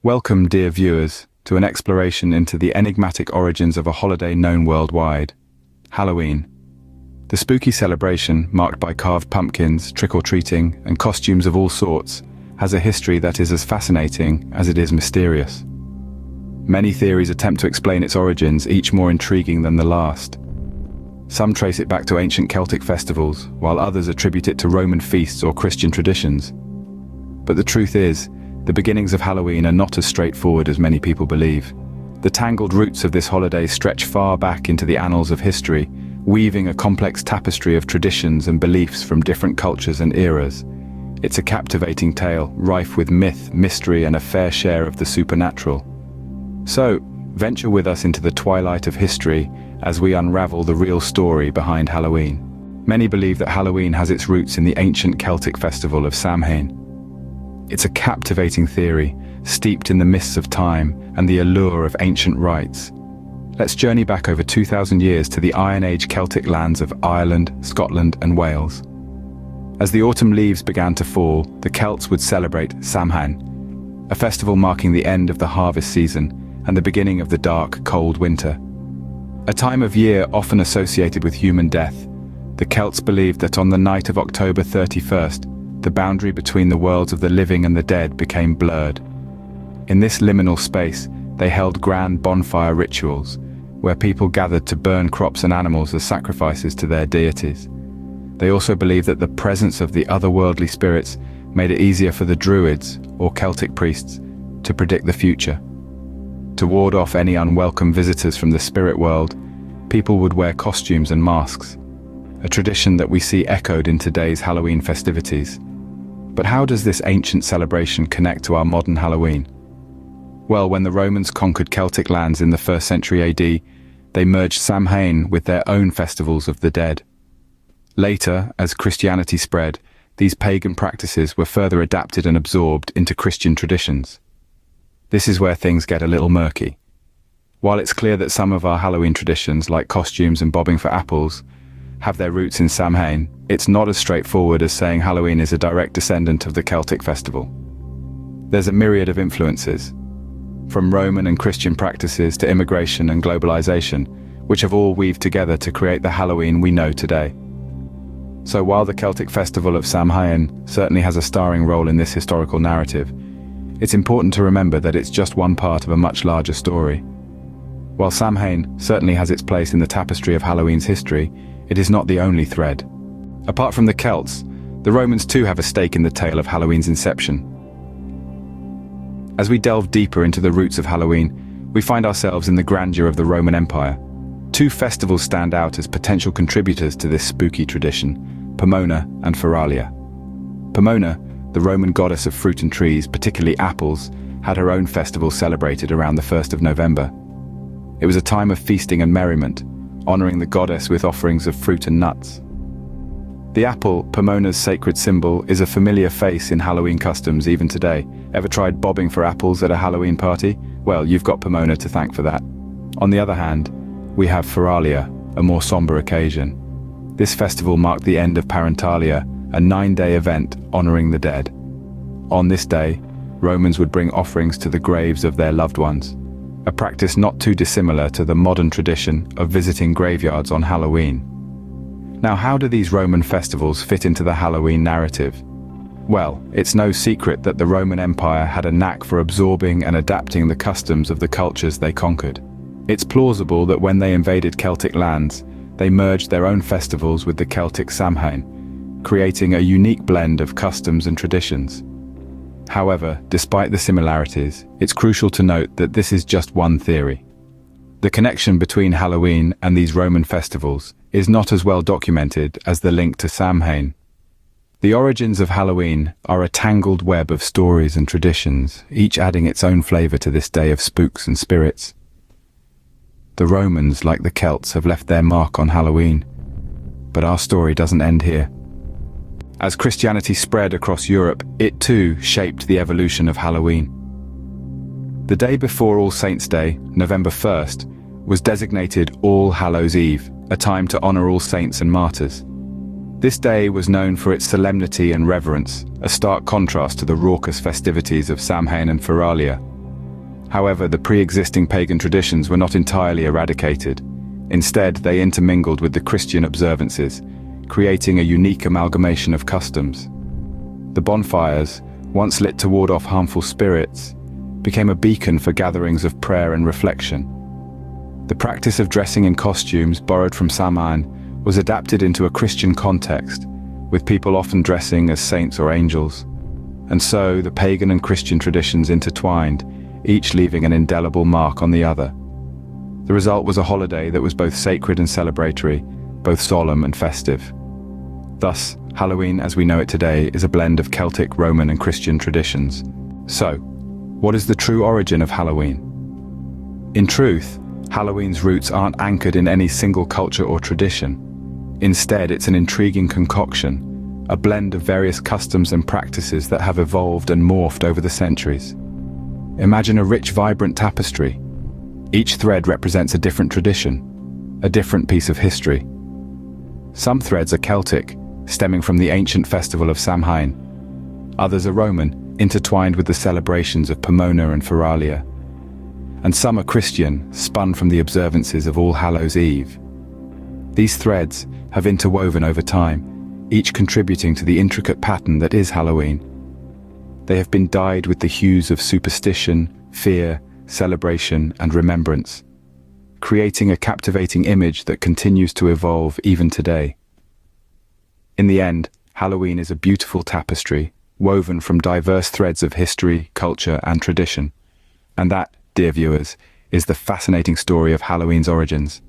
Welcome, dear viewers, to an exploration into the enigmatic origins of a holiday known worldwide, Halloween. The spooky celebration, marked by carved pumpkins, trick-or-treating, and costumes of all sorts, has a history that is as fascinating as it is mysterious. Many theories attempt to explain its origins, each more intriguing than the last. Some trace it back to ancient Celtic festivals, while others attribute it to Roman feasts or Christian traditions. But the truth is, the beginnings of Halloween are not as straightforward as many people believe. The tangled roots of this holiday stretch far back into the annals of history, weaving a complex tapestry of traditions and beliefs from different cultures and eras. It's a captivating tale, rife with myth, mystery, and a fair share of the supernatural. So, venture with us into the twilight of history as we unravel the real story behind Halloween. Many believe that Halloween has its roots in the ancient Celtic festival of Samhain. It's a captivating theory, steeped in the mists of time and the allure of ancient rites. Let's journey back over 2,000 years to the Iron Age Celtic lands of Ireland, Scotland, and Wales. As the autumn leaves began to fall, the Celts would celebrate Samhain, a festival marking the end of the harvest season and the beginning of the dark, cold winter. A time of year often associated with human death, the Celts believed that on the night of October 31st, the boundary between the worlds of the living and the dead became blurred. In this liminal space, they held grand bonfire rituals, where people gathered to burn crops and animals as sacrifices to their deities. They also believed that the presence of the otherworldly spirits made it easier for the Druids, or Celtic priests, to predict the future. To ward off any unwelcome visitors from the spirit world, people would wear costumes and masks, a tradition that we see echoed in today's Halloween festivities. But how does this ancient celebration connect to our modern Halloween? Well, when the Romans conquered Celtic lands in the 1st century AD, they merged Samhain with their own festivals of the dead. Later, as Christianity spread, these pagan practices were further adapted and absorbed into Christian traditions. This is where things get a little murky. While it's clear that some of our Halloween traditions, like costumes and bobbing for apples, have their roots in Samhain, it's not as straightforward as saying Halloween is a direct descendant of the Celtic festival. There's a myriad of influences, from Roman and Christian practices to immigration and globalization, which have all weaved together to create the Halloween we know today. So while the Celtic festival of Samhain certainly has a starring role in this historical narrative, it's important to remember that it's just one part of a much larger story. While Samhain certainly has its place in the tapestry of Halloween's history, it is not the only thread. Apart from the Celts, the Romans too have a stake in the tale of Halloween's inception. As we delve deeper into the roots of Halloween, we find ourselves in the grandeur of the Roman Empire. Two festivals stand out as potential contributors to this spooky tradition: Pomona and Feralia. Pomona, the Roman goddess of fruit and trees, particularly apples, had her own festival celebrated around the 1st of November. It was a time of feasting and merriment, honoring the goddess with offerings of fruit and nuts. The apple, Pomona's sacred symbol, is a familiar face in Halloween customs even today. Ever tried bobbing for apples at a Halloween party? Well, you've got Pomona to thank for that. On the other hand, we have Feralia, a more somber occasion. This festival marked the end of Parentalia, a 9-day event honoring the dead. On this day, Romans would bring offerings to the graves of their loved ones, a practice not too dissimilar to the modern tradition of visiting graveyards on Halloween. Now, how do these Roman festivals fit into the Halloween narrative? Well, it's no secret that the Roman Empire had a knack for absorbing and adapting the customs of the cultures they conquered. It's plausible that when they invaded Celtic lands, they merged their own festivals with the Celtic Samhain, creating a unique blend of customs and traditions. However, despite the similarities, it's crucial to note that this is just one theory. The connection between Halloween and these Roman festivals is not as well documented as the link to Samhain. The origins of Halloween are a tangled web of stories and traditions, each adding its own flavor to this day of spooks and spirits. The Romans, like the Celts, have left their mark on Halloween, but our story doesn't end here. As Christianity spread across Europe, it too shaped the evolution of Halloween. The day before All Saints' Day, November 1st, was designated All Hallows' Eve, a time to honor all saints and martyrs. This day was known for its solemnity and reverence, a stark contrast to the raucous festivities of Samhain and Feralia. However, the pre-existing pagan traditions were not entirely eradicated. Instead, they intermingled with the Christian observances, creating a unique amalgamation of customs. The bonfires, once lit to ward off harmful spirits, became a beacon for gatherings of prayer and reflection. The practice of dressing in costumes borrowed from Samhain was adapted into a Christian context, with people often dressing as saints or angels. And so, the pagan and Christian traditions intertwined, each leaving an indelible mark on the other. The result was a holiday that was both sacred and celebratory, both solemn and festive. Thus, Halloween as we know it today is a blend of Celtic, Roman and Christian traditions. So, what is the true origin of Halloween? In truth, Halloween's roots aren't anchored in any single culture or tradition. Instead, it's an intriguing concoction, a blend of various customs and practices that have evolved and morphed over the centuries. Imagine a rich, vibrant tapestry. Each thread represents a different tradition, a different piece of history. Some threads are Celtic, stemming from the ancient festival of Samhain. Others are Roman, intertwined with the celebrations of Pomona and Feralia. And some are Christian, spun from the observances of All Hallows' Eve. These threads have interwoven over time, each contributing to the intricate pattern that is Halloween. They have been dyed with the hues of superstition, fear, celebration, and remembrance, creating a captivating image that continues to evolve even today. In the end, Halloween is a beautiful tapestry, woven from diverse threads of history, culture, and tradition. And that, dear viewers, is the fascinating story of Halloween's origins.